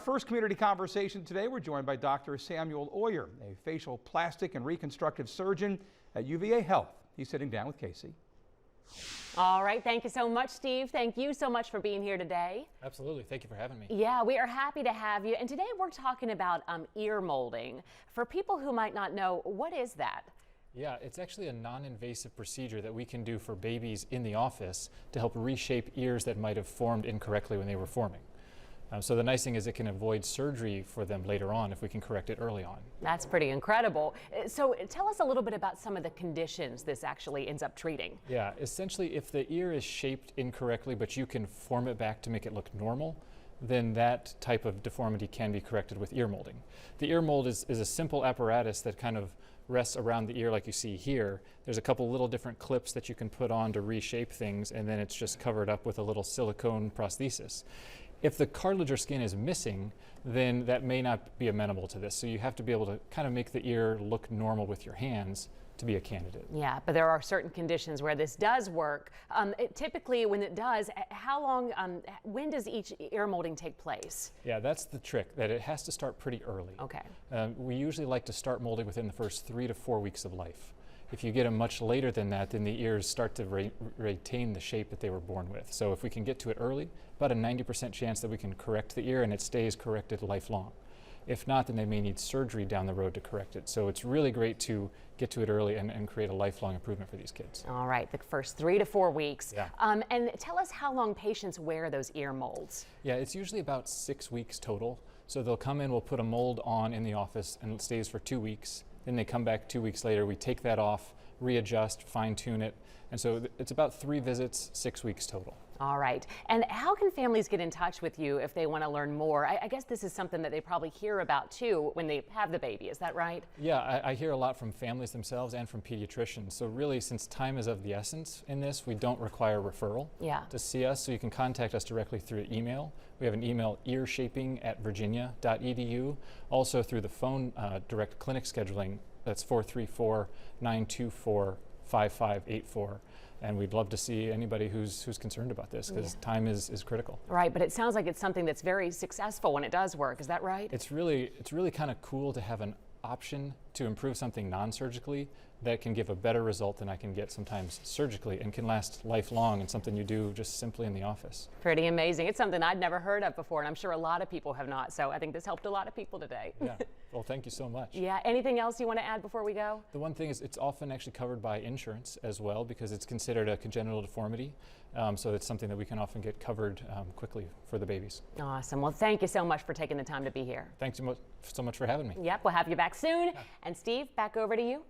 First community conversation today, we're joined by Dr. Samuel Oyer, a facial plastic and reconstructive surgeon at UVA Health. He's sitting down with Casey. All right, thank you so much, Steve. Thank you so much for being here today. Absolutely, thank you for having me. Yeah, we are happy to have you. And today we're talking about ear molding. For people who might not know, what is that? Yeah, it's actually a non-invasive procedure that we can do for babies in the office to help reshape ears that might have formed incorrectly when they were forming. So the nice thing is it can avoid surgery for them later on if we can correct it early on. That's pretty incredible. So tell us a little bit about some of the conditions this actually ends up treating. Yeah, essentially if the ear is shaped incorrectly but you can form it back to make it look normal, then that type of deformity can be corrected with ear molding. The ear mold is a simple apparatus that kind of rests around the ear like you see here. There's a couple little different clips that you can put on to reshape things, and then it's just covered up with a little silicone prosthesis. If the cartilage or skin is missing, then that may not be amenable to this. So you have to be able to kind of make the ear look normal with your hands to be a candidate. Yeah, but there are certain conditions where this does work. Typically, when it does, how long, when does each ear molding take place? Yeah, that's the trick, that it has to start pretty early. Okay. We usually like to start molding within the first 3 to 4 weeks of life. If you get them much later than that, then the ears start to retain the shape that they were born with. So if we can get to it early, about a 90% chance that we can correct the ear and it stays corrected lifelong. If not, then they may need surgery down the road to correct it. So it's really great to get to it early and create a lifelong improvement for these kids. All right, the first 3 to 4 weeks. Yeah. And tell us how long patients wear those ear molds. Yeah, it's usually about 6 weeks total. So they'll come in, we'll put a mold on in the office and it stays for 2 weeks. Then they come back 2 weeks later, we take that off, readjust, fine tune it. And so it's about 3 visits, 6 weeks total. All right. And how can families get in touch with you if they want to learn more? I guess this is something that they probably hear about too when they have the baby. Is that right? Yeah, I hear a lot from families themselves and from pediatricians. So really, since time is of the essence in this, we don't require referral to see us. So you can contact us directly through email. We have an email, earshaping@virginia.edu. Also through the phone direct clinic scheduling, that's 434-924-5584. And we'd love to see anybody who's concerned about this, because time is critical. Right, but it sounds like it's something that's very successful when it does work. Is that right? It's really kind of cool to have an option to improve something non-surgically that can give a better result than I can get sometimes surgically and can last lifelong, and something you do just simply in the office. Pretty amazing. It's something I'd never heard of before, and I'm sure a lot of people have not. So I think this helped a lot of people today. Yeah. Well, thank you so much. Yeah. Anything else you want to add before we go? The one thing is it's often actually covered by insurance as well, because it's considered a congenital deformity. So it's something that we can often get covered quickly for the babies. Awesome. Well, thank you so much for taking the time to be here. Thanks so much for having me. Yep. We'll have you back soon. And Steve, back over to you.